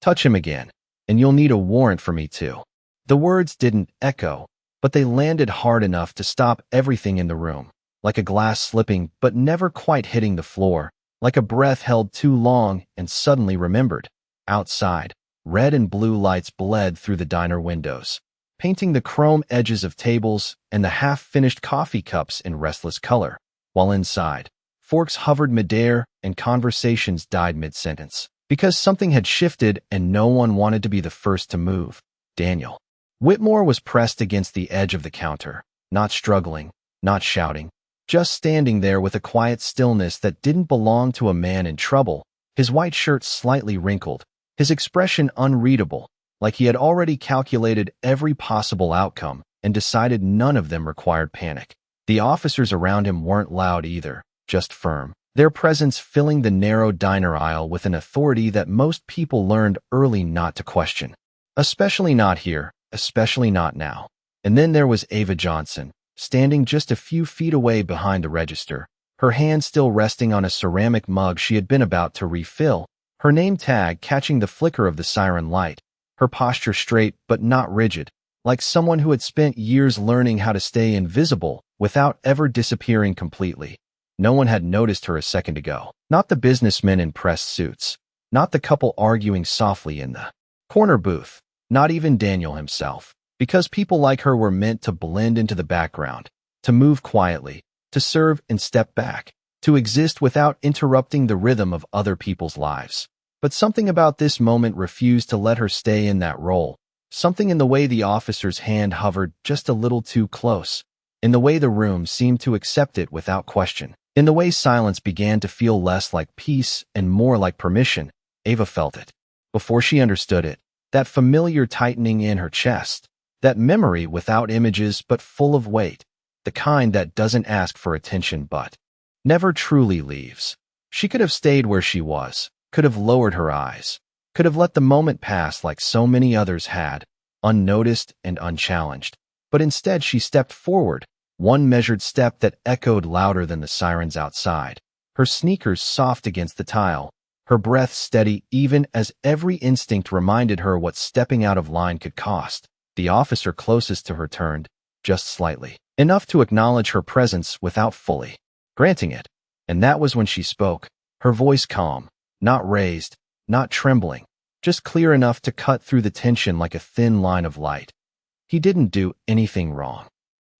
Touch him again, and you'll need a warrant for me too. The words didn't echo, but they landed hard enough to stop everything in the room, like a glass slipping but never quite hitting the floor, like a breath held too long and suddenly remembered. Outside, red and blue lights bled through the diner windows, painting the chrome edges of tables and the half-finished coffee cups in restless color, while inside, forks hovered midair and conversations died mid-sentence. Because something had shifted and no one wanted to be the first to move. Daniel Whitmore was pressed against the edge of the counter, not struggling, not shouting, just standing there with a quiet stillness that didn't belong to a man in trouble, his white shirt slightly wrinkled, his expression unreadable, like he had already calculated every possible outcome and decided none of them required panic. The officers around him weren't loud either, just firm, their presence filling the narrow diner aisle with an authority that most people learned early not to question. Especially not here, especially not now. And then there was Ava Johnson, standing just a few feet away behind the register, her hand still resting on a ceramic mug she had been about to refill, her name tag catching the flicker of the siren light, her posture straight but not rigid, like someone who had spent years learning how to stay invisible without ever disappearing completely. No one had noticed her a second ago. Not the businessmen in pressed suits. Not the couple arguing softly in the corner booth. Not even Daniel himself. Because people like her were meant to blend into the background, to move quietly, to serve and step back, to exist without interrupting the rhythm of other people's lives. But something about this moment refused to let her stay in that role. Something in the way the officer's hand hovered just a little too close. In the way the room seemed to accept it without question. In the way silence began to feel less like peace and more like permission. Ava felt it. Before she understood it, that familiar tightening in her chest, that memory without images but full of weight, the kind that doesn't ask for attention but never truly leaves. She could have stayed where she was, could have lowered her eyes, could have let the moment pass like so many others had, unnoticed and unchallenged. But instead she stepped forward, one measured step that echoed louder than the sirens outside, her sneakers soft against the tile, her breath steady even as every instinct reminded her what stepping out of line could cost. The officer closest to her turned, just slightly, enough to acknowledge her presence without fully granting it. And that was when she spoke, her voice calm, not raised, not trembling, just clear enough to cut through the tension like a thin line of light. He didn't do anything wrong.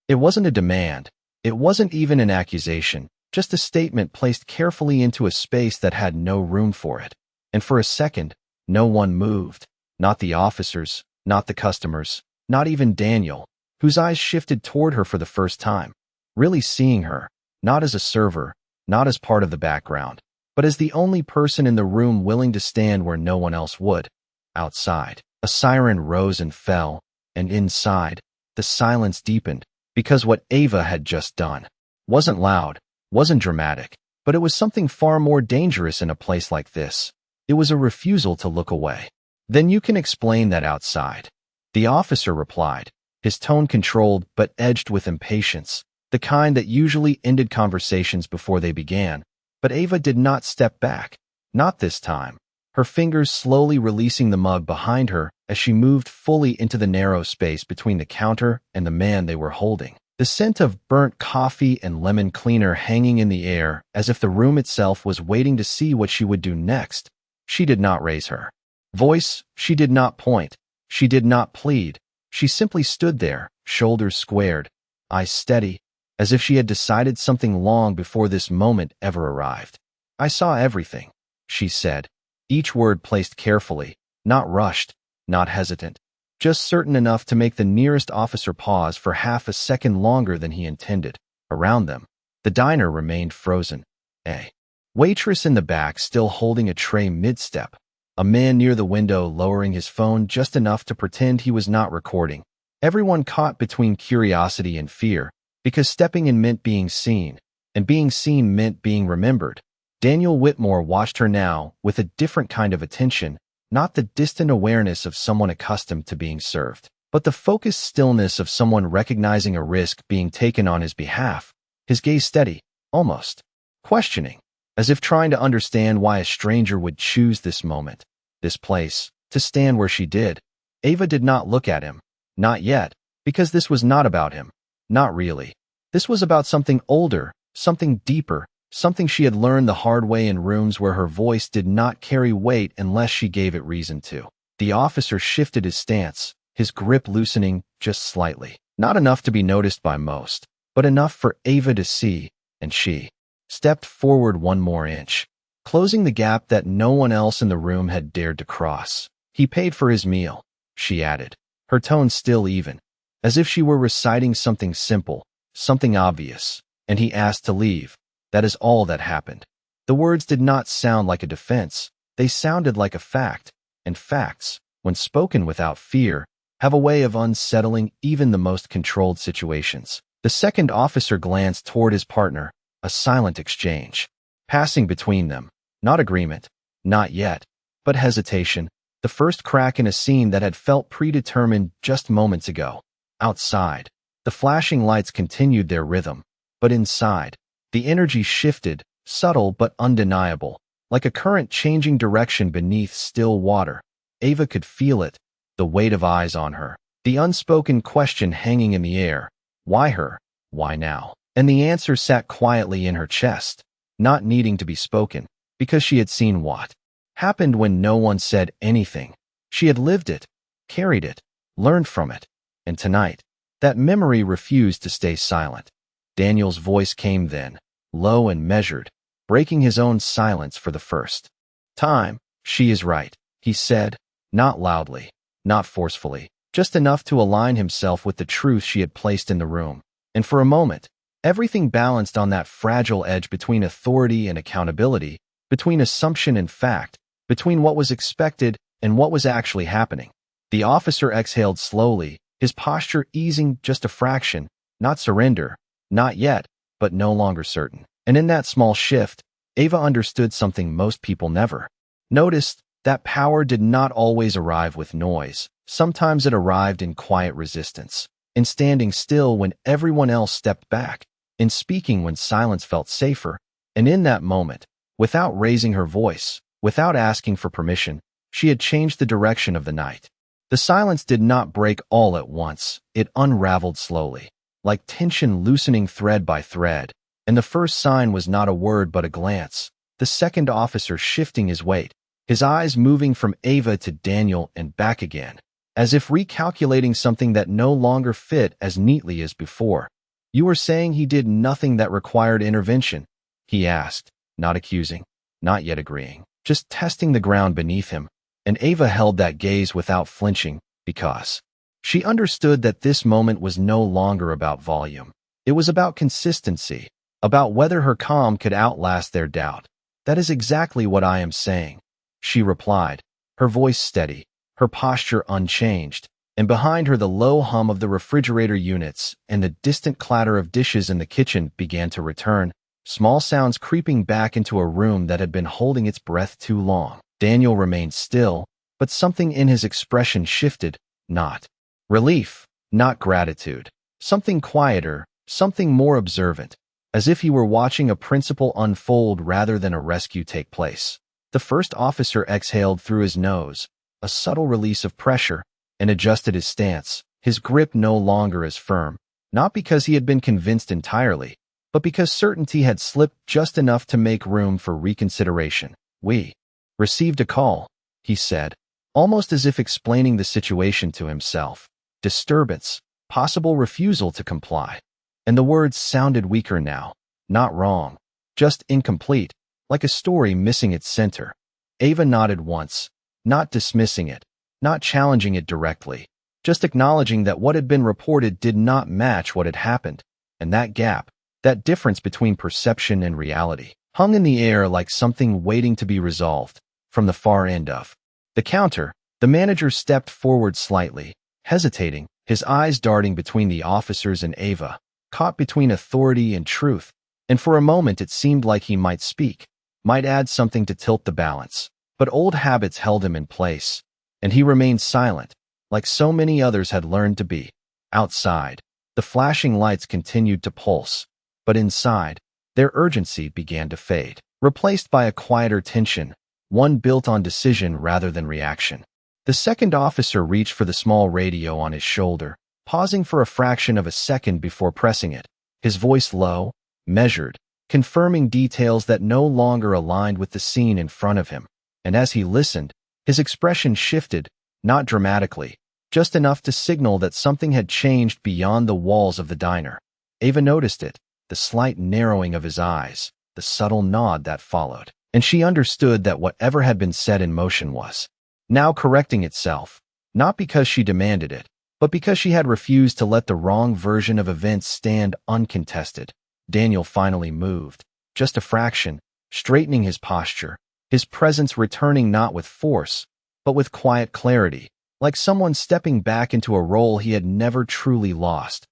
It wasn't a demand. It wasn't even an accusation, just a statement placed carefully into a space that had no room for it. And for a second, no one moved. Not the officers, not the customers, not even Daniel, whose eyes shifted toward her for the first time, really seeing her, not as a server, not as part of the background, but as the only person in the room willing to stand where no one else would. Outside, a siren rose and fell, and inside, the silence deepened. Because what Ava had just done wasn't loud, wasn't dramatic, but it was something far more dangerous in a place like this. It was a refusal to look away. Then you can explain that outside. The officer replied, his tone controlled but edged with impatience, the kind that usually ended conversations before they began. But Ava did not step back. Not this time. Her fingers slowly releasing the mug behind her as she moved fully into the narrow space between the counter and the man they were holding. The scent of burnt coffee and lemon cleaner hanging in the air as if the room itself was waiting to see what she would do next. She did not raise her voice. She did not point. She did not plead. She simply stood there, shoulders squared, eyes steady, as if she had decided something long before this moment ever arrived. "I saw everything," she said. Each word placed carefully, not rushed, not hesitant, just certain enough to make the nearest officer pause for half a second longer than he intended. Around them, the diner remained frozen. A waitress in the back still holding a tray mid-step, a man near the window lowering his phone just enough to pretend he was not recording. Everyone caught between curiosity and fear, because stepping in meant being seen, and being seen meant being remembered. Daniel Whitmore watched her now with a different kind of attention, not the distant awareness of someone accustomed to being served, but the focused stillness of someone recognizing a risk being taken on his behalf, his gaze steady, almost questioning, as if trying to understand why a stranger would choose this moment, this place, to stand where she did. Ava did not look at him. Not yet, because this was not about him. Not really. This was about something older, something deeper, something she had learned the hard way in rooms where her voice did not carry weight unless she gave it reason to. The officer shifted his stance, his grip loosening just slightly. Not enough to be noticed by most, but enough for Ava to see, and she stepped forward 1 more inch, closing the gap that no one else in the room had dared to cross. "He paid for his meal," she added, her tone still even, as if she were reciting something simple, something obvious, "and he asked to leave. That is all that happened." The words did not sound like a defense, they sounded like a fact, and facts, when spoken without fear, have a way of unsettling even the most controlled situations. The second officer glanced toward his partner, a silent exchange passing between them. Not agreement, not yet, but hesitation, the first crack in a scene that had felt predetermined just moments ago. Outside, the flashing lights continued their rhythm, but inside, the energy shifted, subtle but undeniable, like a current changing direction beneath still water. Ava could feel it, the weight of eyes on her, the unspoken question hanging in the air. Why her? Why now? And the answer sat quietly in her chest, not needing to be spoken, because she had seen what happened when no one said anything. She had lived it, carried it, learned from it, and tonight, that memory refused to stay silent. Daniel's voice came then, low and measured, breaking his own silence for the first time. "She is right," he said, not loudly, not forcefully, just enough to align himself with the truth she had placed in the room. And for a moment, everything balanced on that fragile edge between authority and accountability, between assumption and fact, between what was expected and what was actually happening. The officer exhaled slowly, his posture easing just a fraction, not surrender, not yet, but no longer certain. And in that small shift, Ava understood something most people never noticed, that power did not always arrive with noise. Sometimes it arrived in quiet resistance, in standing still when everyone else stepped back, in speaking when silence felt safer, and in that moment, without raising her voice, without asking for permission, she had changed the direction of the night. The silence did not break all at once, it unraveled slowly, like tension loosening thread by thread, and the first sign was not a word but a glance, the second officer shifting his weight, his eyes moving from Ava to Daniel and back again, as if recalculating something that no longer fit as neatly as before. "You were saying he did nothing that required intervention?" he asked, not accusing, not yet agreeing, just testing the ground beneath him. And Ava held that gaze without flinching, because she understood that this moment was no longer about volume. It was about consistency, about whether her calm could outlast their doubt. "That is exactly what I am saying," she replied, her voice steady, her posture unchanged, and behind her the low hum of the refrigerator units and the distant clatter of dishes in the kitchen began to return, small sounds creeping back into a room that had been holding its breath too long. Daniel remained still, but something in his expression shifted, not relief, not gratitude, something quieter, something more observant, as if he were watching a principle unfold rather than a rescue take place. The first officer exhaled through his nose, a subtle release of pressure, and adjusted his stance, his grip no longer as firm, not because he had been convinced entirely, but because certainty had slipped just enough to make room for reconsideration. "We received a call," he said, almost as if explaining the situation to himself. "Disturbance, possible refusal to comply." And the words sounded weaker now, not wrong, just incomplete, like a story missing its center. Ava nodded once, not dismissing it, not challenging it directly, just acknowledging that what had been reported did not match what had happened, and that gap, that difference between perception and reality, hung in the air like something waiting to be resolved. From the far end of the counter, the manager stepped forward slightly, hesitating, his eyes darting between the officers and Ava, caught between authority and truth, and for a moment it seemed like he might speak, might add something to tilt the balance. But old habits held him in place, and he remained silent, like so many others had learned to be. Outside, the flashing lights continued to pulse, but inside, their urgency began to fade, replaced by a quieter tension, one built on decision rather than reaction. The second officer reached for the small radio on his shoulder, pausing for a fraction of a second before pressing it, his voice low, measured, confirming details that no longer aligned with the scene in front of him. And as he listened, his expression shifted, not dramatically, just enough to signal that something had changed beyond the walls of the diner. Ava noticed it, the slight narrowing of his eyes, the subtle nod that followed, and she understood that whatever had been set in motion was now correcting itself, not because she demanded it, but because she had refused to let the wrong version of events stand uncontested. Daniel finally moved, just a fraction, straightening his posture, his presence returning not with force, but with quiet clarity, like someone stepping back into a role he had never truly lost.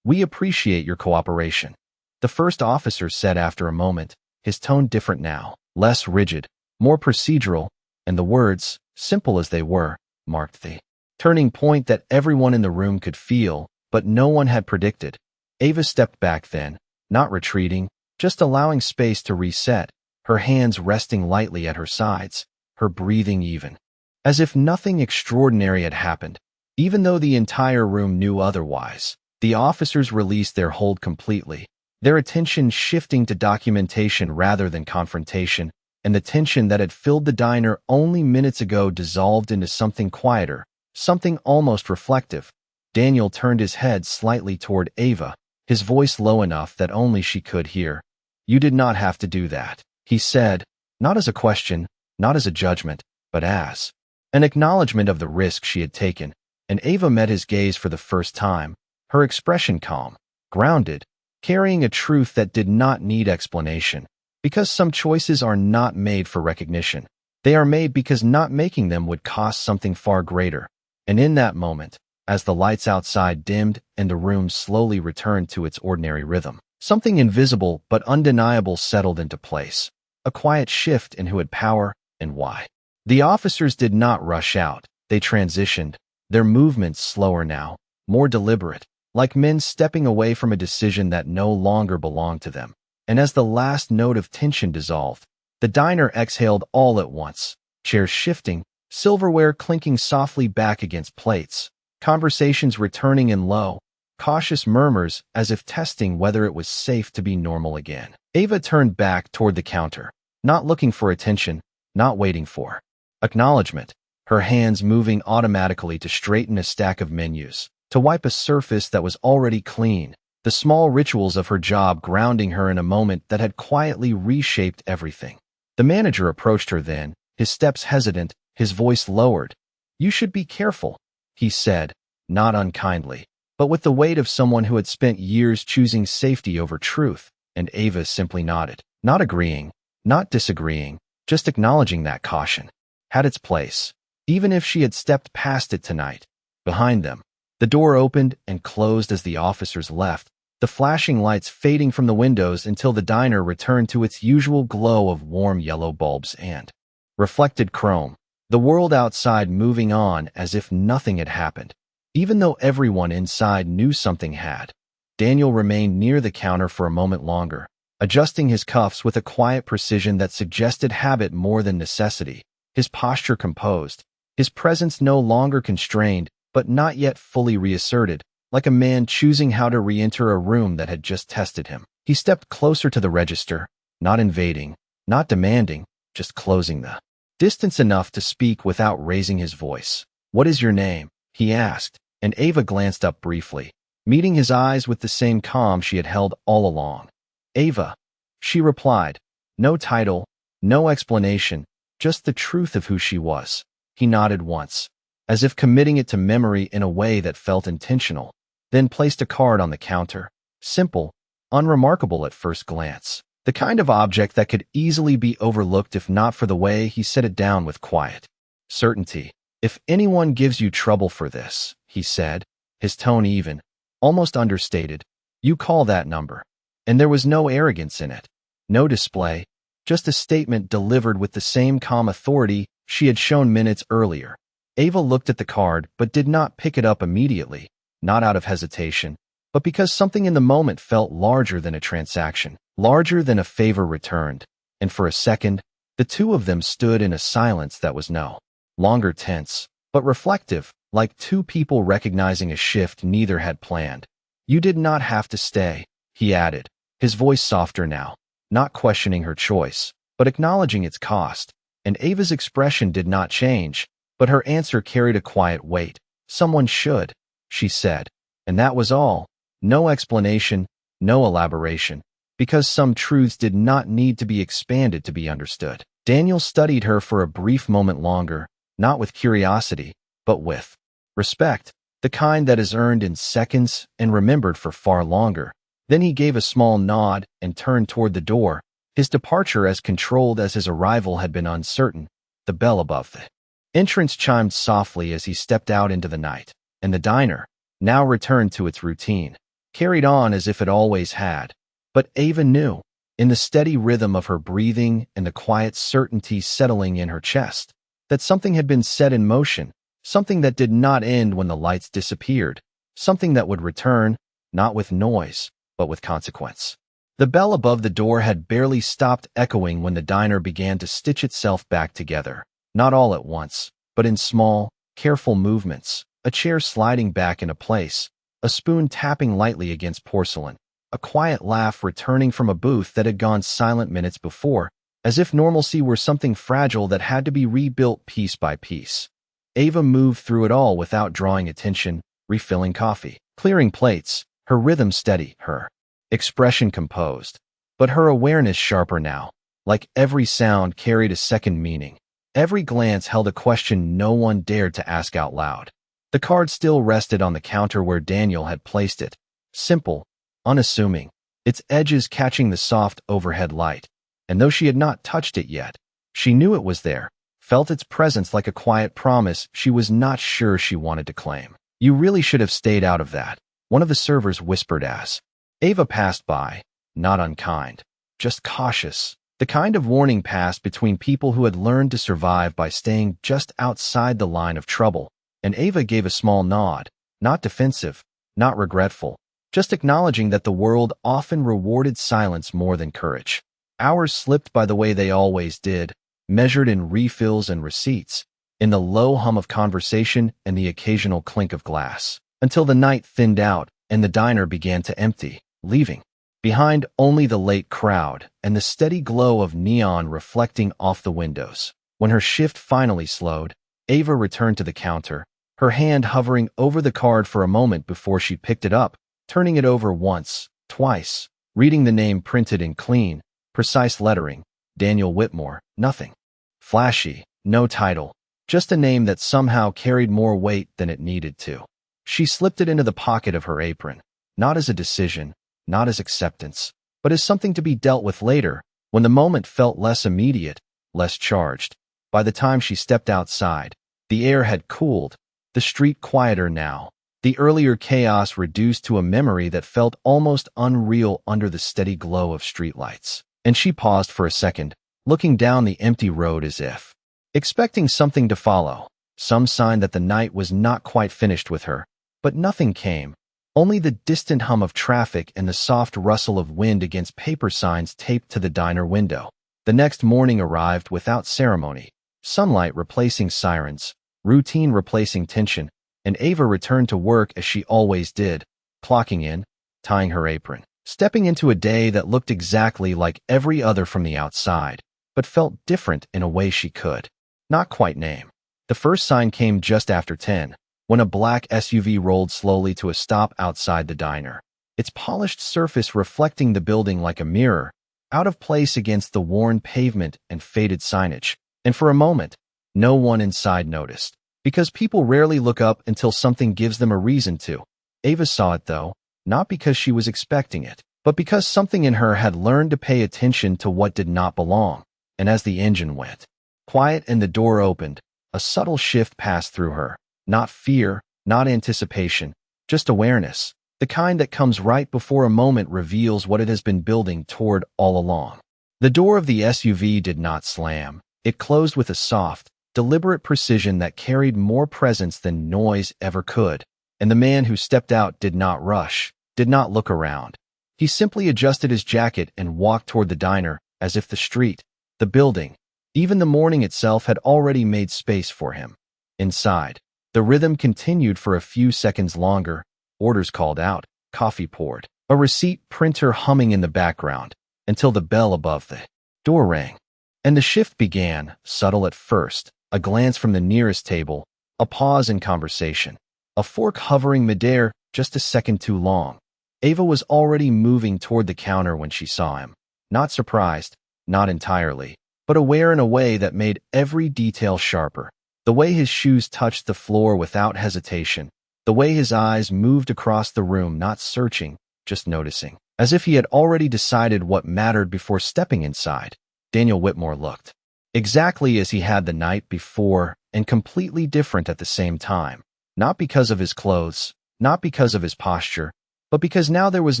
"We appreciate your cooperation," the first officer said after a moment, his tone different now, less rigid, more procedural, and the words, simple as they were, marked the turning point that everyone in the room could feel, but no one had predicted. Ava stepped back then, not retreating, just allowing space to reset, her hands resting lightly at her sides, her breathing even, as if nothing extraordinary had happened. Even though the entire room knew otherwise, the officers released their hold completely, their attention shifting to documentation rather than confrontation, and the tension that had filled the diner only minutes ago dissolved into something quieter, something almost reflective. Daniel turned his head slightly toward Ava, his voice low enough that only she could hear. "You did not have to do that," he said, not as a question, not as a judgment, but as an acknowledgement of the risk she had taken. And Ava met his gaze for the first time, her expression calm, grounded, carrying a truth that did not need explanation. Because some choices are not made for recognition. They are made because not making them would cost something far greater. And in that moment, as the lights outside dimmed and the room slowly returned to its ordinary rhythm, something invisible but undeniable settled into place. A quiet shift in who had power and why. The officers did not rush out. They transitioned, their movements slower now, more deliberate, like men stepping away from a decision that no longer belonged to them. And as the last note of tension dissolved, the diner exhaled all at once, chairs shifting, silverware clinking softly back against plates, conversations returning in low, cautious murmurs as if testing whether it was safe to be normal again. Ava turned back toward the counter, not looking for attention, not waiting for acknowledgement, her hands moving automatically to straighten a stack of menus, to wipe a surface that was already clean. The small rituals of her job grounding her in a moment that had quietly reshaped everything. The manager approached her then, his steps hesitant, his voice lowered. "You should be careful," he said, not unkindly, but with the weight of someone who had spent years choosing safety over truth, and Ava simply nodded, not agreeing, not disagreeing, just acknowledging that caution had its place, even if she had stepped past it tonight. Behind them, the door opened and closed as the officers left, the flashing lights fading from the windows until the diner returned to its usual glow of warm yellow bulbs and reflected chrome, the world outside moving on as if nothing had happened. Even though everyone inside knew something had, Daniel remained near the counter for a moment longer, adjusting his cuffs with a quiet precision that suggested habit more than necessity, his posture composed, his presence no longer constrained, but not yet fully reasserted, like a man choosing how to re-enter a room that had just tested him. He stepped closer to the register, not invading, not demanding, just closing the distance enough to speak without raising his voice. "What is your name?" he asked, and Ava glanced up briefly, meeting his eyes with the same calm she had held all along. "Ava," she replied. No title, no explanation, just the truth of who she was. He nodded once, as if committing it to memory in a way that felt intentional, then placed a card on the counter, simple, unremarkable at first glance, the kind of object that could easily be overlooked if not for the way he set it down with quiet certainty. "If anyone gives you trouble for this," he said, his tone even, almost understated, "you call that number." And there was no arrogance in it, no display, just a statement delivered with the same calm authority she had shown minutes earlier. Ava looked at the card but did not pick it up immediately, not out of hesitation, but because something in the moment felt larger than a transaction, larger than a favor returned. And for a second, the two of them stood in a silence that was no longer tense, but reflective, like two people recognizing a shift neither had planned. "You did not have to stay," he added, his voice softer now, not questioning her choice, but acknowledging its cost. And Ava's expression did not change, but her answer carried a quiet weight. "Someone should," she said. And that was all. No explanation, no elaboration, because some truths did not need to be expanded to be understood. Daniel studied her for a brief moment longer, not with curiosity, but with respect, the kind that is earned in seconds and remembered for far longer. Then he gave a small nod and turned toward the door, his departure as controlled as his arrival had been uncertain. The bell above the entrance chimed softly as he stepped out into the night, and the diner, now returned to its routine, carried on as if it always had. But Ava knew, in the steady rhythm of her breathing and the quiet certainty settling in her chest, that something had been set in motion, something that did not end when the lights disappeared, something that would return, not with noise, but with consequence. The bell above the door had barely stopped echoing when the diner began to stitch itself back together, not all at once, but in small, careful movements, a chair sliding back into place, a spoon tapping lightly against porcelain, a quiet laugh returning from a booth that had gone silent minutes before, as if normalcy were something fragile that had to be rebuilt piece by piece. Ava moved through it all without drawing attention, refilling coffee, clearing plates, her rhythm steady, her expression composed, but her awareness sharper now. Like every sound carried a second meaning. Every glance held a question no one dared to ask out loud. The card still rested on the counter where Daniel had placed it, simple, unassuming, its edges catching the soft overhead light. And though she had not touched it yet, she knew it was there, felt its presence like a quiet promise she was not sure she wanted to claim. "You really should have stayed out of that," one of the servers whispered as Ava passed by, not unkind, just cautious, the kind of warning passed between people who had learned to survive by staying just outside the line of trouble. And Ava gave a small nod, not defensive, not regretful, just acknowledging that the world often rewarded silence more than courage. Hours slipped by the way they always did, measured in refills and receipts, in the low hum of conversation and the occasional clink of glass, until the night thinned out and the diner began to empty, leaving behind only the late crowd and the steady glow of neon reflecting off the windows. When her shift finally slowed, Ava returned to the counter, her hand hovering over the card for a moment before she picked it up, turning it over once, twice, reading the name printed in clean, precise lettering, Daniel Whitmore. Nothing flashy, no title, just a name that somehow carried more weight than it needed to. She slipped it into the pocket of her apron, not as a decision, not as acceptance, but as something to be dealt with later, when the moment felt less immediate, less charged. By the time she stepped outside, the air had cooled, the street quieter now, the earlier chaos reduced to a memory that felt almost unreal under the steady glow of streetlights. And she paused for a second, looking down the empty road as if expecting something to follow, some sign that the night was not quite finished with her. But nothing came, only the distant hum of traffic and the soft rustle of wind against paper signs taped to the diner window. The next morning arrived without ceremony, sunlight replacing sirens, routine replacing tension, and Ava returned to work as she always did, clocking in, tying her apron, stepping into a day that looked exactly like every other from the outside, but felt different in a way she could not quite name. The first sign came just after 10, when a black SUV rolled slowly to a stop outside the diner, its polished surface reflecting the building like a mirror, out of place against the worn pavement and faded signage. And for a moment, no one inside noticed, because people rarely look up until something gives them a reason to. Ava saw it, though, not because she was expecting it, but because something in her had learned to pay attention to what did not belong. And as the engine went quiet and the door opened, a subtle shift passed through her. Not fear, not anticipation, just awareness, the kind that comes right before a moment reveals what it has been building toward all along. The door of the SUV did not slam. It closed with a soft, deliberate precision that carried more presence than noise ever could. And the man who stepped out did not rush, did not look around. He simply adjusted his jacket and walked toward the diner, as if the street, the building, even the morning itself had already made space for him. Inside, the rhythm continued for a few seconds longer, orders called out, coffee poured, a receipt printer humming in the background, until the bell above the door rang. And the shift began, subtle at first, a glance from the nearest table, a pause in conversation, a fork hovering midair just a second too long. Ava was already moving toward the counter when she saw him. Not surprised, not entirely, but aware in a way that made every detail sharper. The way his shoes touched the floor without hesitation, the way his eyes moved across the room, not searching, just noticing, as if he had already decided what mattered before stepping inside. Daniel Whitmore looked exactly as he had the night before, and completely different at the same time. Not because of his clothes, not because of his posture, but because now there was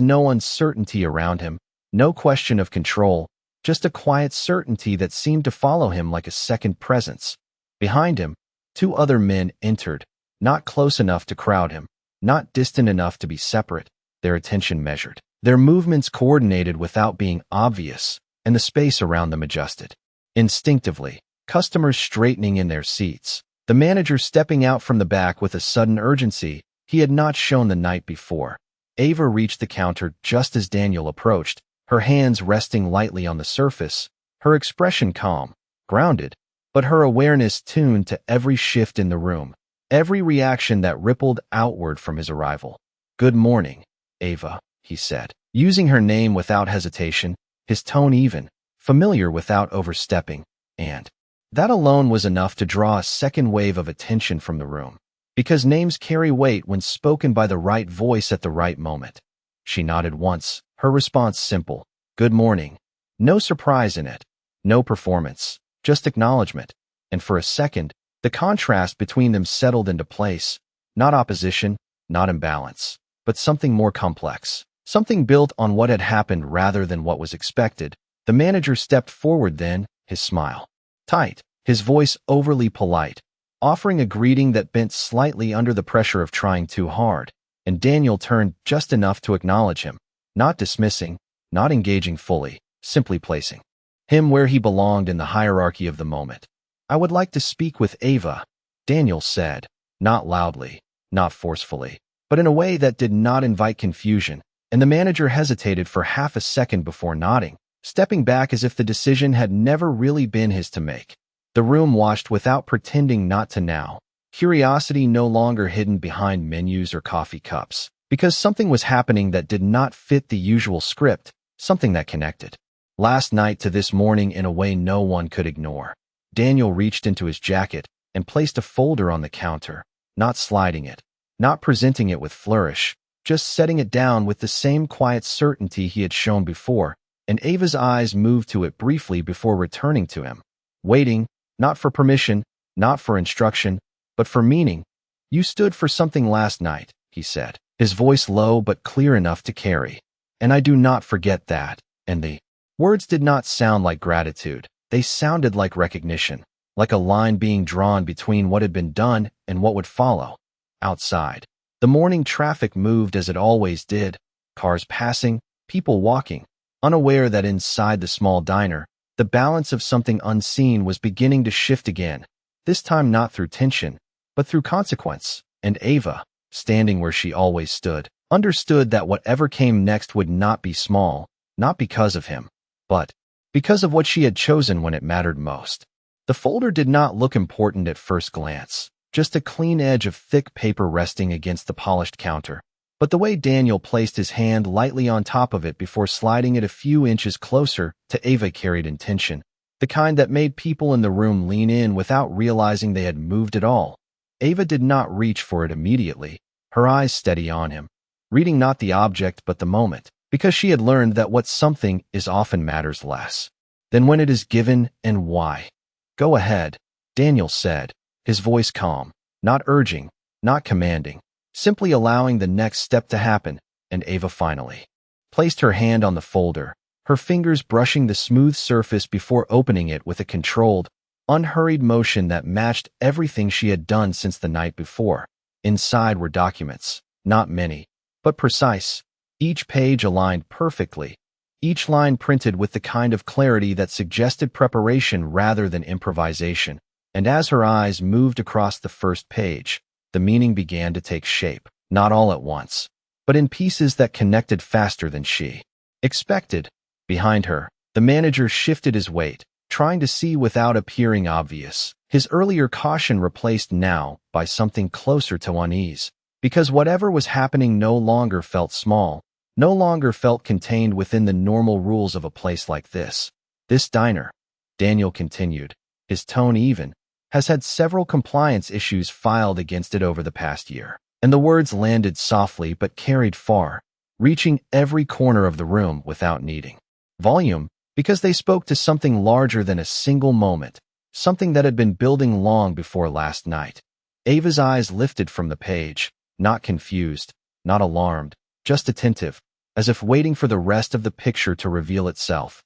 no uncertainty around him, no question of control, just a quiet certainty that seemed to follow him like a second presence. Behind him, two other men entered, not close enough to crowd him, not distant enough to be separate, their attention measured, their movements coordinated without being obvious, and the space around them adjusted. Instinctively, customers straightening in their seats, the manager stepping out from the back with a sudden urgency he had not shown the night before. Ava reached the counter just as Daniel approached, her hands resting lightly on the surface, her expression calm, grounded, but her awareness tuned to every shift in the room, every reaction that rippled outward from his arrival. "Good morning, Ava," he said, using her name without hesitation, his tone even, familiar without overstepping, and that alone was enough to draw a second wave of attention from the room. Because names carry weight when spoken by the right voice at the right moment. She nodded once, her response simple, "Good morning." No surprise in it, no performance, just acknowledgement. And for a second, the contrast between them settled into place, not opposition, not imbalance, but something more complex, something built on what had happened rather than what was expected. The manager stepped forward then, his smile tight, his voice overly polite, offering a greeting that bent slightly under the pressure of trying too hard, and Daniel turned just enough to acknowledge him, not dismissing, not engaging fully, simply placing him where he belonged in the hierarchy of the moment. "I would like to speak with Ava," Daniel said, not loudly, not forcefully, but in a way that did not invite confusion, and the manager hesitated for half a second before nodding, stepping back as if the decision had never really been his to make. The room watched without pretending not to now, curiosity no longer hidden behind menus or coffee cups, because something was happening that did not fit the usual script, something that connected last night to this morning in a way no one could ignore. Daniel reached into his jacket and placed a folder on the counter, not sliding it, not presenting it with flourish, just setting it down with the same quiet certainty he had shown before, and Ava's eyes moved to it briefly before returning to him, waiting, not for permission, not for instruction, but for meaning. "You stood for something last night," he said, his voice low but clear enough to carry. "And I do not forget that." And the words did not sound like gratitude. They sounded like recognition, like a line being drawn between what had been done and what would follow. Outside, the morning traffic moved as it always did, cars passing, people walking, unaware that inside the small diner, the balance of something unseen was beginning to shift again, this time not through tension, but through consequence. And Ava, standing where she always stood, understood that whatever came next would not be small, not because of him, but because of what she had chosen when it mattered most. The folder did not look important at first glance, just a clean edge of thick paper resting against the polished counter. But the way Daniel placed his hand lightly on top of it before sliding it a few inches closer to Ava carried intention, the kind that made people in the room lean in without realizing they had moved at all. Ava did not reach for it immediately, her eyes steady on him, reading not the object but the moment, because she had learned that what something is often matters less than when it is given and why. "Go ahead," Daniel said, his voice calm, not urging, not commanding, simply allowing the next step to happen, and Ava finally placed her hand on the folder, her fingers brushing the smooth surface before opening it with a controlled, unhurried motion that matched everything she had done since the night before. Inside were documents, not many, but precise, each page aligned perfectly, each line printed with the kind of clarity that suggested preparation rather than improvisation. And as her eyes moved across the first page, the meaning began to take shape, not all at once, but in pieces that connected faster than she expected. Behind her, the manager shifted his weight, trying to see without appearing obvious, his earlier caution replaced now by something closer to unease, because whatever was happening no longer felt small, no longer felt contained within the normal rules of a place like this. This diner, Daniel continued, his tone even, has had several compliance issues filed against it over the past year. And the words landed softly but carried far, reaching every corner of the room without needing volume, because they spoke to something larger than a single moment, something that had been building long before last night. Ava's eyes lifted from the page, not confused, not alarmed, just attentive, as if waiting for the rest of the picture to reveal itself.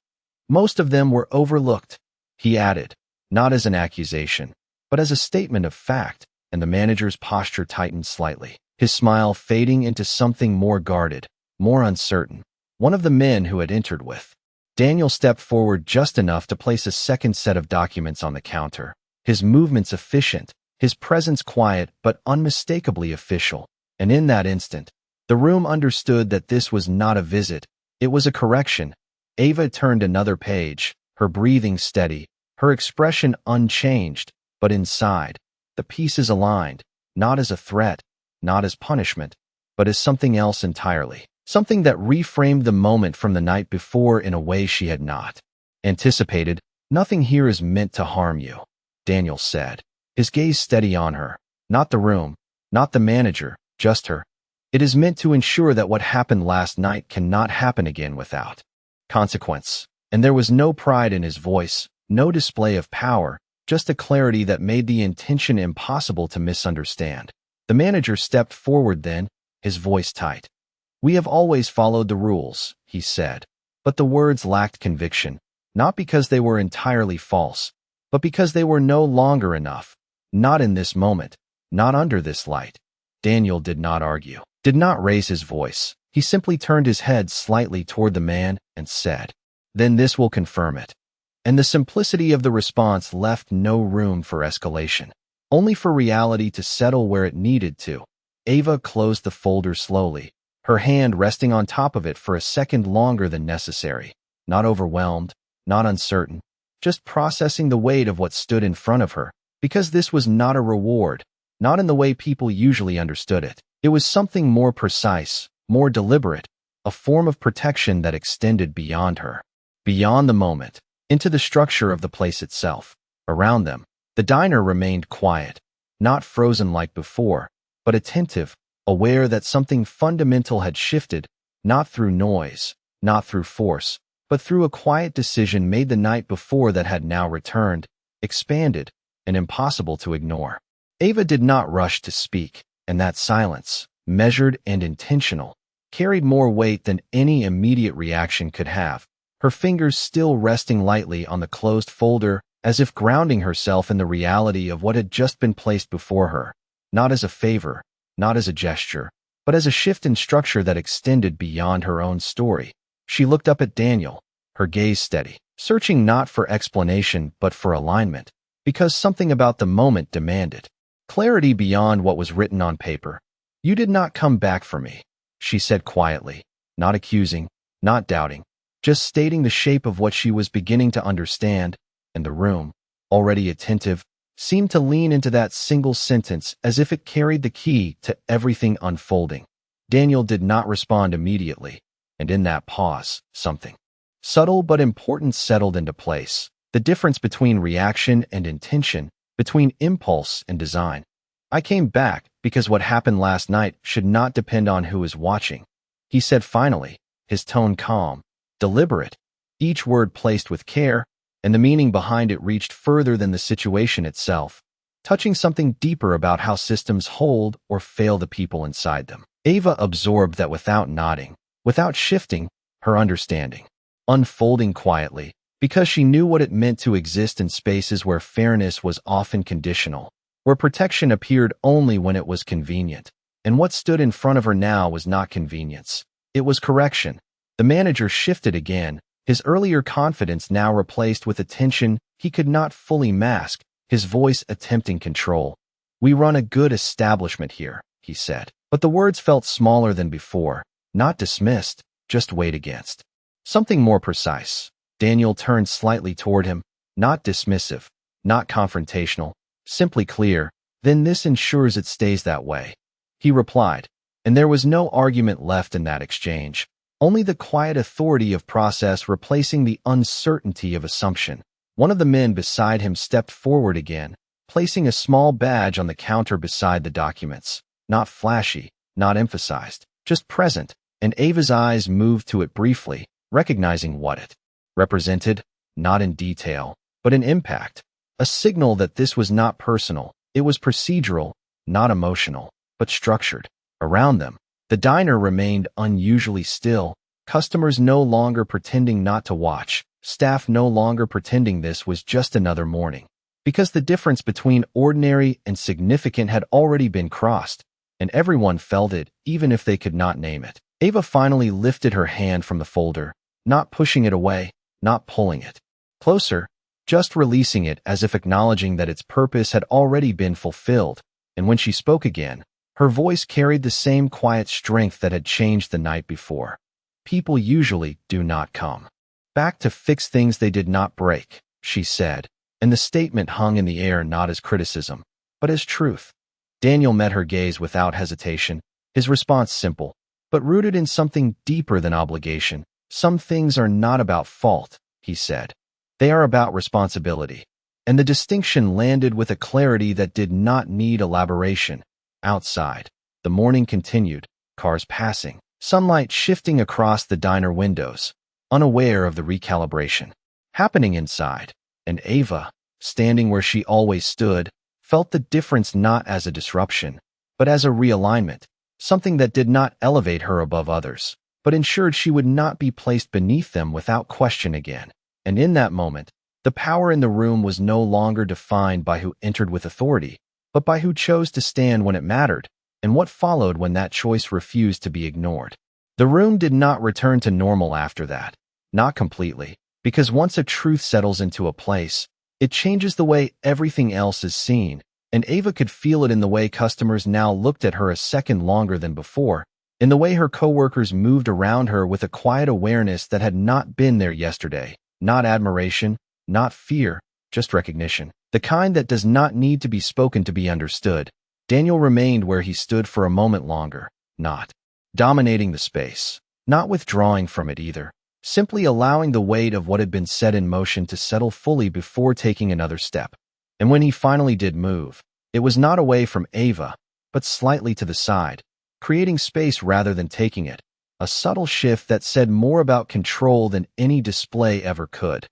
Most of them were overlooked, he added, not as an accusation, but as a statement of fact, and the manager's posture tightened slightly, his smile fading into something more guarded, more uncertain. One of the men who had entered with Daniel stepped forward just enough to place a second set of documents on the counter, his movements efficient, his presence quiet but unmistakably official. And in that instant, the room understood that this was not a visit, it was a correction. Ava turned another page, her breathing steady, her expression unchanged, but inside, the pieces aligned, not as a threat, not as punishment, but as something else entirely. Something that reframed the moment from the night before in a way she had not anticipated. Nothing here is meant to harm you, Daniel said, his gaze steady on her. Not the room, not the manager, just her. It is meant to ensure that what happened last night cannot happen again without consequence. And there was no pride in his voice, no display of power, just a clarity that made the intention impossible to misunderstand. The manager stepped forward then, his voice tight. "We have always followed the rules," he said, but the words lacked conviction, not because they were entirely false, but because they were no longer enough. Not in this moment, not under this light. Daniel did not argue, did not raise his voice. He simply turned his head slightly toward the man and said, "Then this will confirm it." And the simplicity of the response left no room for escalation, only for reality to settle where it needed to. Ava closed the folder slowly, her hand resting on top of it for a second longer than necessary, not overwhelmed, not uncertain, just processing the weight of what stood in front of her, because this was not a reward, not in the way people usually understood it. It was something more precise, more deliberate, a form of protection that extended beyond her, beyond the moment, into the structure of the place itself. Around them, the diner remained quiet, not frozen like before, but attentive, aware that something fundamental had shifted, not through noise, not through force, but through a quiet decision made the night before that had now returned, expanded, and impossible to ignore. Ava did not rush to speak, and that silence, measured and intentional, carried more weight than any immediate reaction could have, her fingers still resting lightly on the closed folder, as if grounding herself in the reality of what had just been placed before her, not as a favor, not as a gesture, but as a shift in structure that extended beyond her own story. She looked up at Daniel, her gaze steady, searching not for explanation but for alignment, because something about the moment demanded clarity beyond what was written on paper. "You did not come back for me," she said quietly, not accusing, not doubting, just stating the shape of what she was beginning to understand, and the room, already attentive, seemed to lean into that single sentence as if it carried the key to everything unfolding. Daniel did not respond immediately, and in that pause, something subtle but important settled into place, the difference between reaction and intention, between impulse and design. "I came back because what happened last night should not depend on who is watching," he said finally, his tone calm, deliberate, each word placed with care, and the meaning behind it reached further than the situation itself, touching something deeper about how systems hold or fail the people inside them. Ava absorbed that without nodding, without shifting, her understanding, unfolding quietly, because she knew what it meant to exist in spaces where fairness was often conditional, where protection appeared only when it was convenient. And what stood in front of her now was not convenience. It was correction. The manager shifted again, his earlier confidence now replaced with a tension he could not fully mask, his voice attempting control. "We run a good establishment here," he said. But the words felt smaller than before, not dismissed, just weighed against. Something more precise. Daniel turned slightly toward him, not dismissive, not confrontational, simply clear. "Then this ensures it stays that way," he replied, and there was no argument left in that exchange, only the quiet authority of process replacing the uncertainty of assumption. One of the men beside him stepped forward again, placing a small badge on the counter beside the documents. Not flashy, not emphasized, just present, and Ava's eyes moved to it briefly, recognizing what it represented, not in detail, but in impact. A signal that this was not personal, it was procedural, not emotional, but structured. Around them, the diner remained unusually still, customers no longer pretending not to watch, staff no longer pretending this was just another morning. Because the difference between ordinary and significant had already been crossed, and everyone felt it, even if they could not name it. Ava finally lifted her hand from the folder, not pushing it away, not pulling it closer, just releasing it as if acknowledging that its purpose had already been fulfilled. And when she spoke again, her voice carried the same quiet strength that had changed the night before. "People usually do not come back to fix things they did not break," she said, and the statement hung in the air not as criticism, but as truth. Daniel met her gaze without hesitation, his response simple, but rooted in something deeper than obligation. "Some things are not about fault," he said. "They are about responsibility." And the distinction landed with a clarity that did not need elaboration. Outside, the morning continued, cars passing, sunlight shifting across the diner windows, unaware of the recalibration happening inside, and Ava, standing where she always stood, felt the difference not as a disruption, but as a realignment, something that did not elevate her above others, but ensured she would not be placed beneath them without question again. And in that moment, the power in the room was no longer defined by who entered with authority, but by who chose to stand when it mattered, and what followed when that choice refused to be ignored. The room did not return to normal after that, not completely, because once a truth settles into a place, it changes the way everything else is seen, and Ava could feel it in the way customers now looked at her a second longer than before, in the way her coworkers moved around her with a quiet awareness that had not been there yesterday, not admiration, not fear, just recognition, the kind that does not need to be spoken to be understood. Daniel remained where he stood for a moment longer, not dominating the space, not withdrawing from it either, simply allowing the weight of what had been set in motion to settle fully before taking another step. And when he finally did move, it was not away from Ava, but slightly to the side, creating space rather than taking it, a subtle shift that said more about control than any display ever could.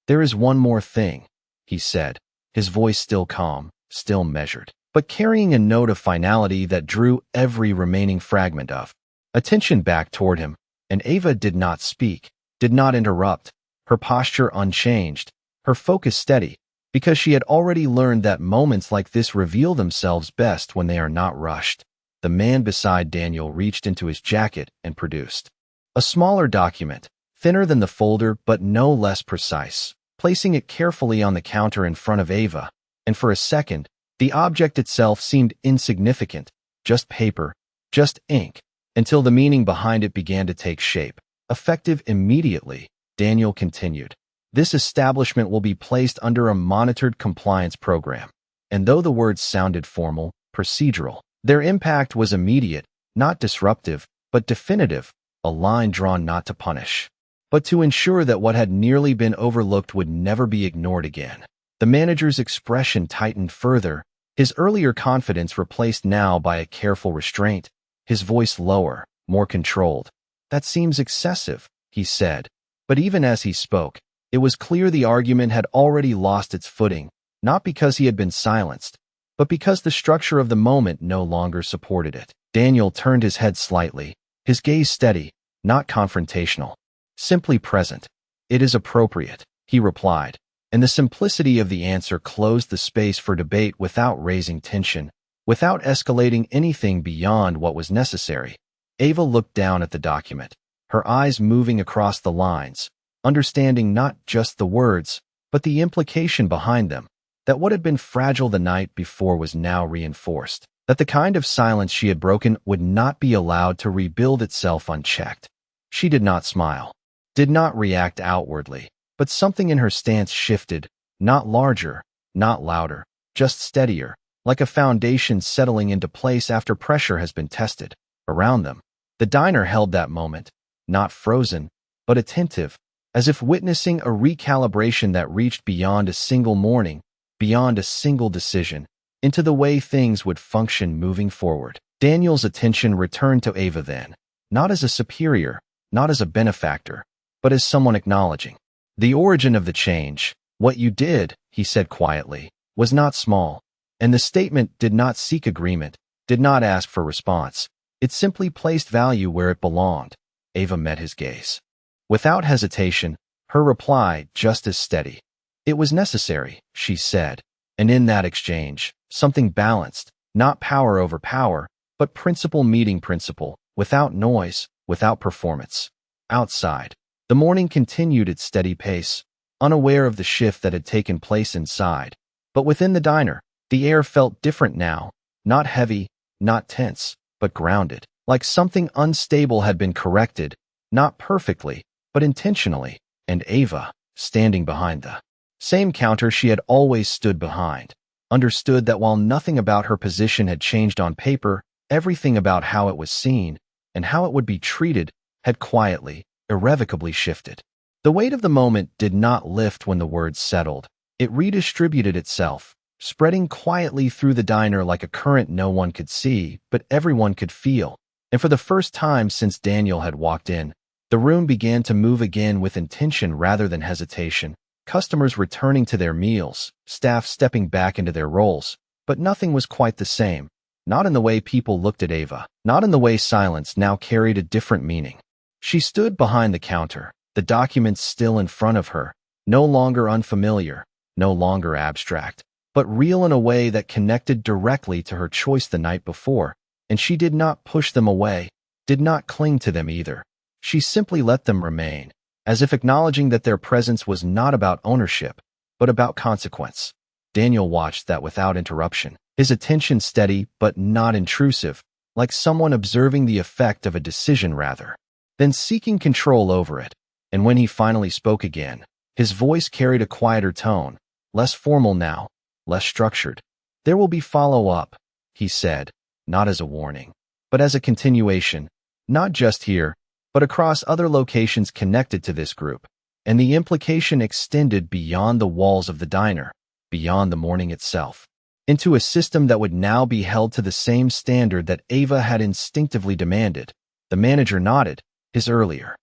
"There is one more thing," he said, his voice still calm, still measured, but carrying a note of finality that drew every remaining fragment of attention back toward him. And Ava did not speak, did not interrupt, her posture unchanged, her focus steady, because she had already learned that moments like this reveal themselves best when they are not rushed. The man beside Daniel reached into his jacket and produced a smaller document, thinner than the folder but no less precise, placing it carefully on the counter in front of Ava, and for a second, the object itself seemed insignificant, just paper, just ink, until the meaning behind it began to take shape. Effective immediately, Daniel continued. "This establishment will be placed under a monitored compliance program." And though the words sounded formal, procedural, their impact was immediate, not disruptive, but definitive, a line drawn not to punish, but to ensure that what had nearly been overlooked would never be ignored again. The manager's expression tightened further, his earlier confidence replaced now by a careful restraint, his voice lower, more controlled. "That seems excessive," he said, but even as he spoke, it was clear the argument had already lost its footing, not because he had been silenced, but because the structure of the moment no longer supported it. Daniel turned his head slightly, his gaze steady, not confrontational, simply present. "It is appropriate," he replied, and the simplicity of the answer closed the space for debate without raising tension, without escalating anything beyond what was necessary. Ava looked down at the document, her eyes moving across the lines, understanding not just the words, but the implication behind them. that what had been fragile the night before was now reinforced, that the kind of silence she had broken would not be allowed to rebuild itself unchecked. She did not smile, did not react outwardly, but something in her stance shifted, not larger, not louder, just steadier, like a foundation settling into place after pressure has been tested. Around them, the diner held that moment, not frozen, but attentive, as if witnessing a recalibration that reached beyond a single morning, beyond a single decision, into the way things would function moving forward. Daniel's attention returned to Ava then, not as a superior, not as a benefactor, but as someone acknowledging the origin of the change. What you did, he said quietly, was not small, and the statement did not seek agreement, did not ask for response. It simply placed value where it belonged. Ava met his gaze. Without hesitation, her reply just as steady. It was necessary, she said, and in that exchange, something balanced, not power over power, but principle meeting principle, without noise, without performance. Outside, the morning continued its steady pace, unaware of the shift that had taken place inside. But within the diner, the air felt different now, not heavy, not tense, but grounded, like something unstable had been corrected, not perfectly, but intentionally. And Ava, standing behind the same counter she had always stood behind, understood that while nothing about her position had changed on paper, everything about how it was seen and how it would be treated had quietly, irrevocably shifted. The weight of the moment did not lift when the words settled. It redistributed itself, spreading quietly through the diner like a current no one could see, but everyone could feel. And for the first time since Daniel had walked in, the room began to move again with intention rather than hesitation. Customers returning to their meals, staff stepping back into their roles, but nothing was quite the same. Not in the way people looked at Ava, not in the way silence now carried a different meaning. She stood behind the counter, the documents still in front of her, no longer unfamiliar, no longer abstract, but real in a way that connected directly to her choice the night before, and she did not push them away, did not cling to them either. She simply let them remain, as if acknowledging that their presence was not about ownership, but about consequence. Daniel watched that without interruption, his attention steady but not intrusive, like someone observing the effect of a decision rather than seeking control over it. And when he finally spoke again, his voice carried a quieter tone, less formal now, less structured. "There will be follow-up," he said, not as a warning, but as a continuation, not just here, but across other locations connected to this group. And the implication extended beyond the walls of the diner, beyond the morning itself, into a system that would now be held to the same standard that Ava had instinctively demanded. The manager nodded, his earlier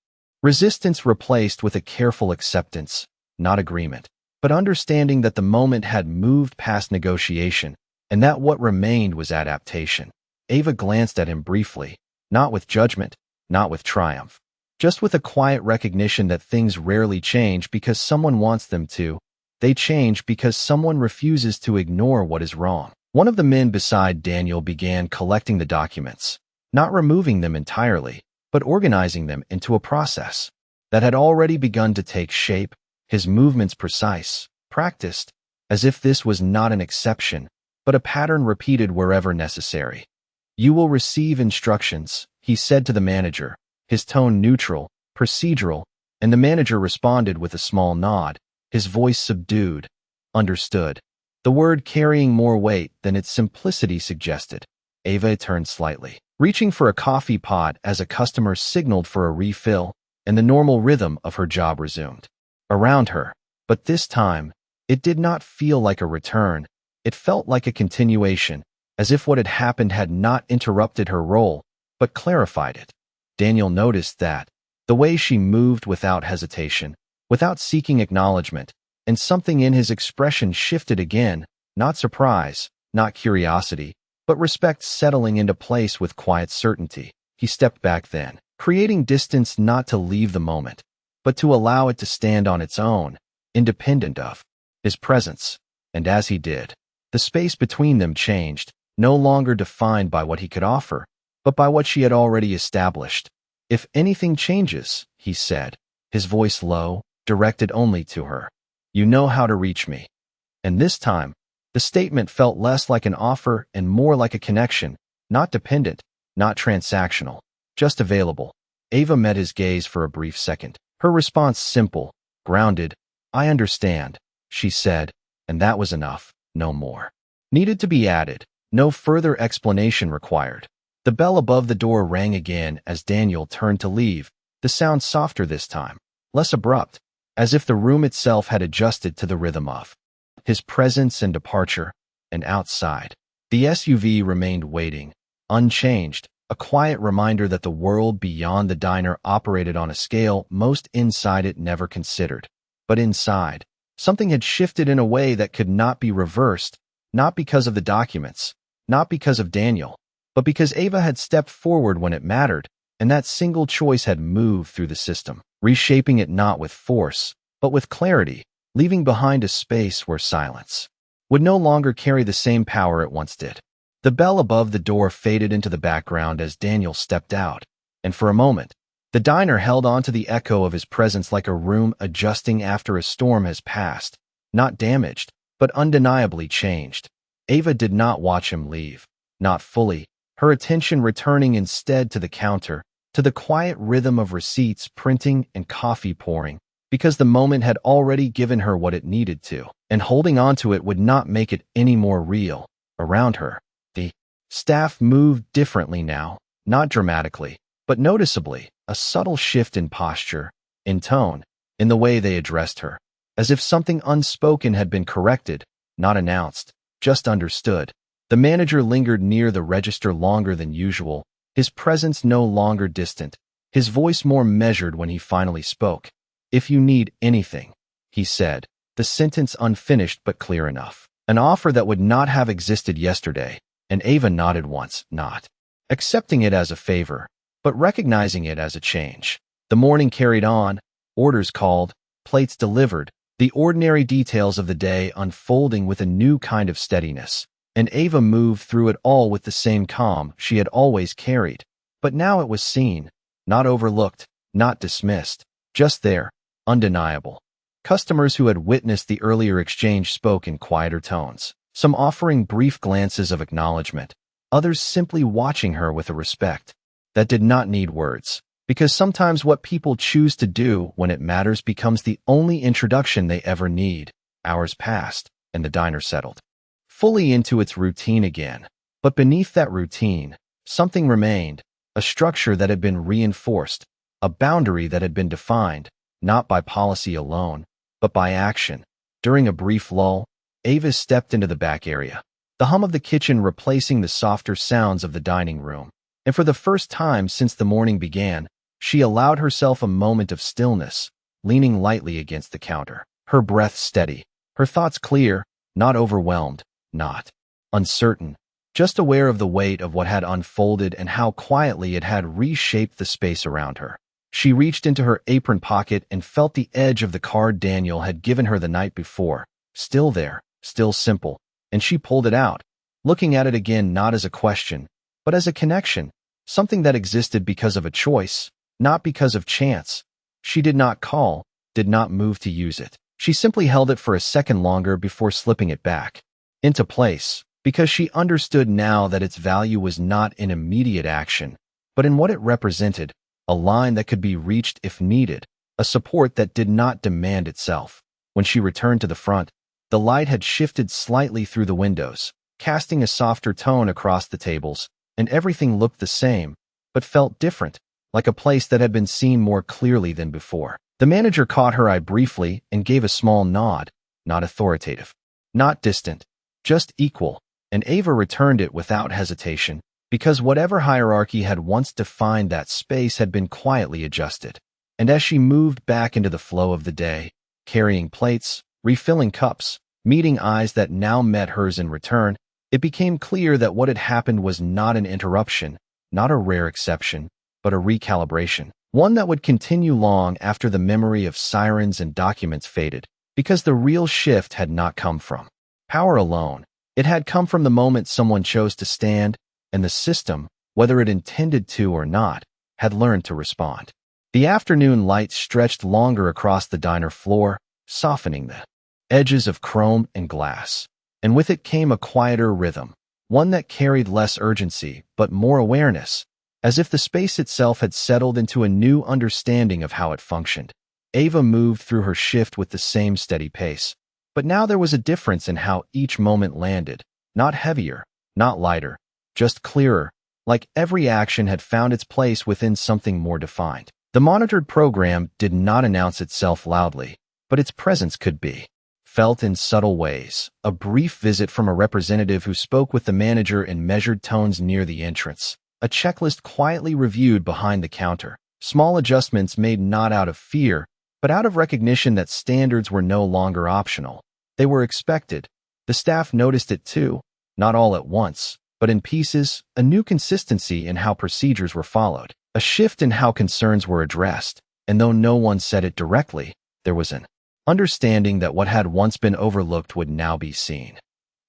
resistance replaced with a careful acceptance, not agreement, but understanding that the moment had moved past negotiation, and that what remained was adaptation. Ava glanced at him briefly, not with judgment, not with triumph, just with a quiet recognition that things rarely change because someone wants them to. They change because someone refuses to ignore what is wrong. One of the men beside Daniel began collecting the documents, not removing them entirely, but organizing them into a process that had already begun to take shape, his movements precise, practiced, as if this was not an exception, but a pattern repeated wherever necessary. "You will receive instructions," he said to the manager, his tone neutral, procedural, and the manager responded with a small nod, his voice subdued. "Understood," the word carrying more weight than its simplicity suggested. Ava turned slightly, reaching for a coffee pot as a customer signaled for a refill, and the normal rhythm of her job resumed around her. But this time, it did not feel like a return. It felt like a continuation, as if what had happened had not interrupted her role, but clarified it. Daniel noticed that, the way she moved without hesitation, without seeking acknowledgement, and something in his expression shifted again, not surprise, not curiosity, but respect settling into place with quiet certainty. He stepped back then, creating distance not to leave the moment, but to allow it to stand on its own, independent of his presence. And as he did, the space between them changed, no longer defined by what he could offer, but by what she had already established. "If anything changes," he said, his voice low, directed only to her, "you know how to reach me." And this time, the statement felt less like an offer and more like a connection, not dependent, not transactional, just available. Ava met his gaze for a brief second. Her response simple, grounded. "I understand," she said, and that was enough, no more. Needed to be added, no further explanation required. The bell above the door rang again as Daniel turned to leave, the sound softer this time, less abrupt, as if the room itself had adjusted to the rhythm of his presence and departure. And outside, the SUV remained waiting, unchanged, a quiet reminder that the world beyond the diner operated on a scale most inside it never considered. But inside, something had shifted in a way that could not be reversed, not because of the documents, not because of Daniel, but because Ava had stepped forward when it mattered, and that single choice had moved through the system, reshaping it not with force, but with clarity, leaving behind a space where silence would no longer carry the same power it once did. The bell above the door faded into the background as Daniel stepped out, and for a moment, the diner held on to the echo of his presence like a room adjusting after a storm has passed, not damaged, but undeniably changed. Ava did not watch him leave, not fully, her attention returning instead to the counter, to the quiet rhythm of receipts printing and coffee pouring, because the moment had already given her what it needed to, and holding on to it would not make it any more real. Around her, the staff moved differently now, not dramatically, but noticeably, a subtle shift in posture, in tone, in the way they addressed her, as if something unspoken had been corrected, not announced, just understood. The manager lingered near the register longer than usual, his presence no longer distant, his voice more measured when he finally spoke. "If you need anything," he said, the sentence unfinished but clear enough. An offer that would not have existed yesterday, and Ava nodded once, not accepting it as a favor, but recognizing it as a change. The morning carried on, orders called, plates delivered, the ordinary details of the day unfolding with a new kind of steadiness. And Ava moved through it all with the same calm she had always carried. But now it was seen, not overlooked, not dismissed, just there, undeniable. Customers who had witnessed the earlier exchange spoke in quieter tones, some offering brief glances of acknowledgement, others simply watching her with a respect that did not need words, because sometimes what people choose to do when it matters becomes the only introduction they ever need. Hours passed, and the diner settled fully into its routine again. But beneath that routine, something remained, a structure that had been reinforced, a boundary that had been defined, not by policy alone, but by action. During a brief lull, Ava stepped into the back area, the hum of the kitchen replacing the softer sounds of the dining room. And for the first time since the morning began, she allowed herself a moment of stillness, leaning lightly against the counter, her breath steady, her thoughts clear, not overwhelmed, not uncertain, just aware of the weight of what had unfolded and how quietly it had reshaped the space around her. She reached into her apron pocket and felt the edge of the card Daniel had given her the night before, still there, still simple, and she pulled it out, looking at it again not as a question, but as a connection, something that existed because of a choice, not because of chance. She did not call, did not move to use it. She simply held it for a second longer before slipping it back into place, because she understood now that its value was not in immediate action, but in what it represented, a line that could be reached if needed, a support that did not demand itself. When she returned to the front, the light had shifted slightly through the windows, casting a softer tone across the tables, and everything looked the same, but felt different, like a place that had been seen more clearly than before. The manager caught her eye briefly and gave a small nod, not authoritative, not distant, just equal, and Ava returned it without hesitation, because whatever hierarchy had once defined that space had been quietly adjusted. And as she moved back into the flow of the day, carrying plates, refilling cups, meeting eyes that now met hers in return, it became clear that what had happened was not an interruption, not a rare exception, but a recalibration, one that would continue long after the memory of sirens and documents faded, because the real shift had not come from power alone. It had come from the moment someone chose to stand, and the system, whether it intended to or not, had learned to respond. The afternoon light stretched longer across the diner floor, softening the edges of chrome and glass. And with it came a quieter rhythm, one that carried less urgency but more awareness, as if the space itself had settled into a new understanding of how it functioned. Ava moved through her shift with the same steady pace, but now there was a difference in how each moment landed, not heavier, not lighter, just clearer, like every action had found its place within something more defined. The monitored program did not announce itself loudly, but its presence could be felt in subtle ways. A brief visit from a representative who spoke with the manager in measured tones near the entrance. A checklist quietly reviewed behind the counter. Small adjustments made not out of fear, but out of recognition that standards were no longer optional. They were expected. The staff noticed it too, not all at once, but in pieces, a new consistency in how procedures were followed, a shift in how concerns were addressed, and though no one said it directly, there was an understanding that what had once been overlooked would now be seen.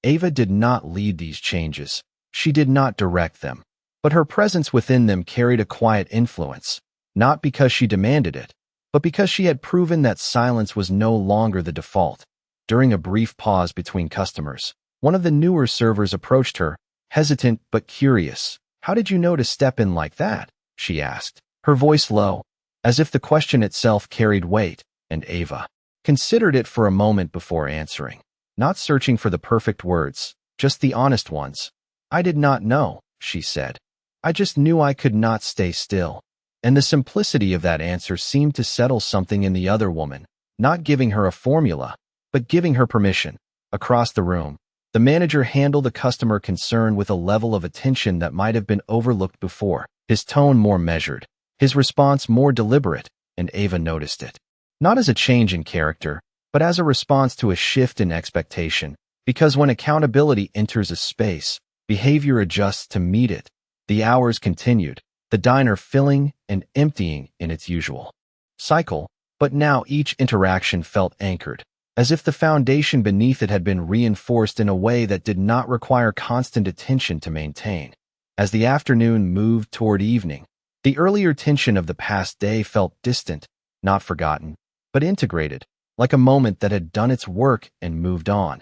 Ava did not lead these changes. She did not direct them, but her presence within them carried a quiet influence, not because she demanded it, but because she had proven that silence was no longer the default. During a brief pause between customers, one of the newer servers approached her, hesitant but curious. "How did you know to step in like that?" she asked, her voice low, as if the question itself carried weight, and Ava considered it for a moment before answering, not searching for the perfect words, just the honest ones. "I did not know," she said. "I just knew I could not stay still." And the simplicity of that answer seemed to settle something in the other woman, not giving her a formula, but giving her permission. Across the room, the manager handled a customer concern with a level of attention that might have been overlooked before, his tone more measured, his response more deliberate, and Ava noticed it. Not as a change in character, but as a response to a shift in expectation, because when accountability enters a space, behavior adjusts to meet it. The hours continued, the diner filling and emptying in its usual cycle, but now each interaction felt anchored, as if the foundation beneath it had been reinforced in a way that did not require constant attention to maintain. As the afternoon moved toward evening, the earlier tension of the past day felt distant, not forgotten, but integrated, like a moment that had done its work and moved on.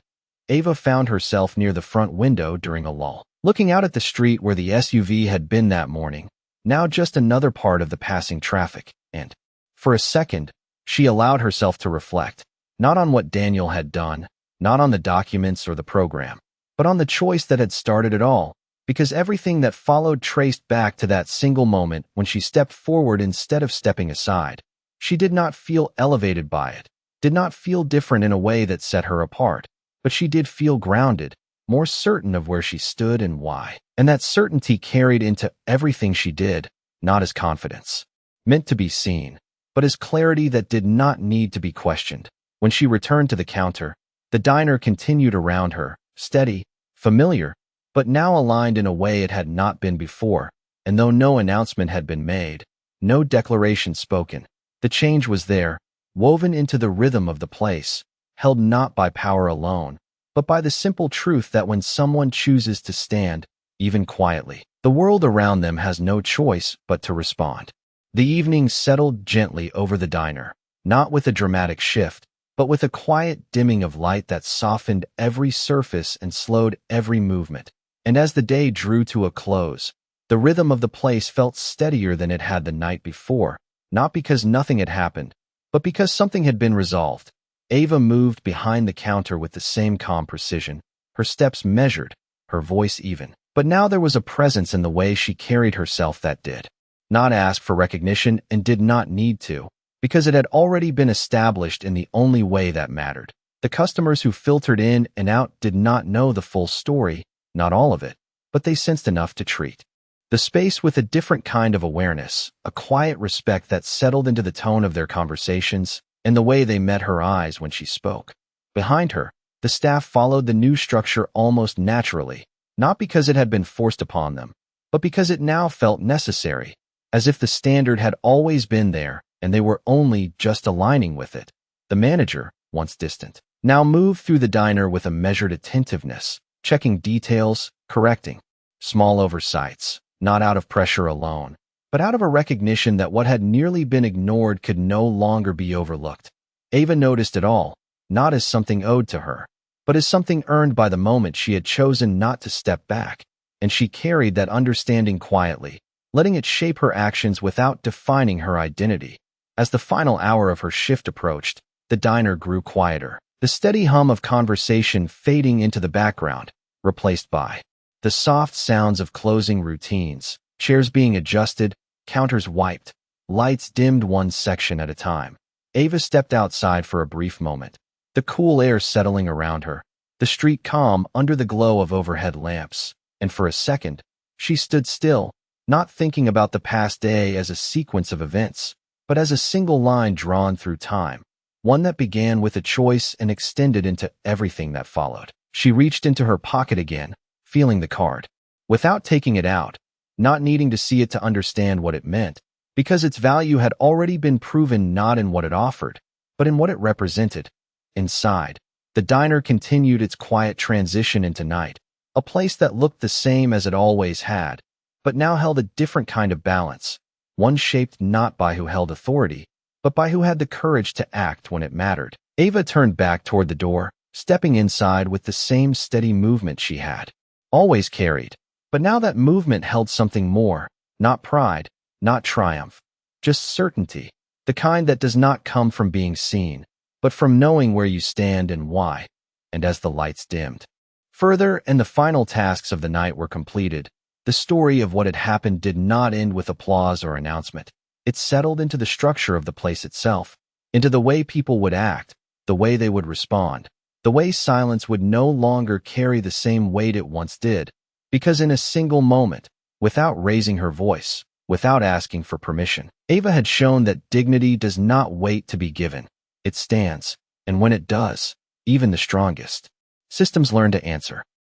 Ava found herself near the front window during a lull, looking out at the street where the SUV had been that morning, now just another part of the passing traffic, and, for a second, she allowed herself to reflect, not on what Daniel had done, not on the documents or the program, but on the choice that had started it all, because everything that followed traced back to that single moment when she stepped forward instead of stepping aside. She did not feel elevated by it, did not feel different in a way that set her apart, but she did feel grounded, more certain of where she stood and why. And that certainty carried into everything she did, not as confidence, meant to be seen, but as clarity that did not need to be questioned. When she returned to the counter, the diner continued around her, steady, familiar, but now aligned in a way it had not been before, and though no announcement had been made, no declaration spoken, the change was there, woven into the rhythm of the place, held not by power alone, but by the simple truth that when someone chooses to stand, even quietly, the world around them has no choice but to respond. The evening settled gently over the diner, not with a dramatic shift, but with a quiet dimming of light that softened every surface and slowed every movement. And as the day drew to a close, the rhythm of the place felt steadier than it had the night before, not because nothing had happened, but because something had been resolved. Ava moved behind the counter with the same calm precision, her steps measured, her voice even. But now there was a presence in the way she carried herself that did not ask for recognition and did not need to, because it had already been established in the only way that mattered. The customers who filtered in and out did not know the full story, not all of it, but they sensed enough to treat the space with a different kind of awareness, a quiet respect that settled into the tone of their conversations and the way they met her eyes when she spoke. Behind her, the staff followed the new structure almost naturally, not because it had been forced upon them, but because it now felt necessary, as if the standard had always been there and they were only just aligning with it. The manager, once distant, now moved through the diner with a measured attentiveness, checking details, correcting small oversights, not out of pressure alone, but out of a recognition that what had nearly been ignored could no longer be overlooked. Ava noticed it all, not as something owed to her, but as something earned by the moment she had chosen not to step back, and she carried that understanding quietly, letting it shape her actions without defining her identity. As the final hour of her shift approached, the diner grew quieter, the steady hum of conversation fading into the background, replaced by the soft sounds of closing routines, chairs being adjusted, counters wiped, lights dimmed one section at a time. Ava stepped outside for a brief moment, the cool air settling around her, the street calm under the glow of overhead lamps, and for a second, she stood still, not thinking about the past day as a sequence of events, but as a single line drawn through time, one that began with a choice and extended into everything that followed. She reached into her pocket again, feeling the card, without taking it out, not needing to see it to understand what it meant, because its value had already been proven not in what it offered, but in what it represented. Inside, the diner continued its quiet transition into night, a place that looked the same as it always had, but now held a different kind of balance, one shaped not by who held authority, but by who had the courage to act when it mattered. Ava turned back toward the door, stepping inside with the same steady movement she had always carried. But now that movement held something more, not pride, not triumph, just certainty, the kind that does not come from being seen, but from knowing where you stand and why. And as the lights dimmed further and the final tasks of the night were completed, the story of what had happened did not end with applause or announcement. It settled into the structure of the place itself, into the way people would act, the way they would respond, the way silence would no longer carry the same weight it once did, because in a single moment, without raising her voice, without asking for permission, Ava had shown that dignity does not wait to be given. It stands, and when it does, even the strongest systems learn to answer.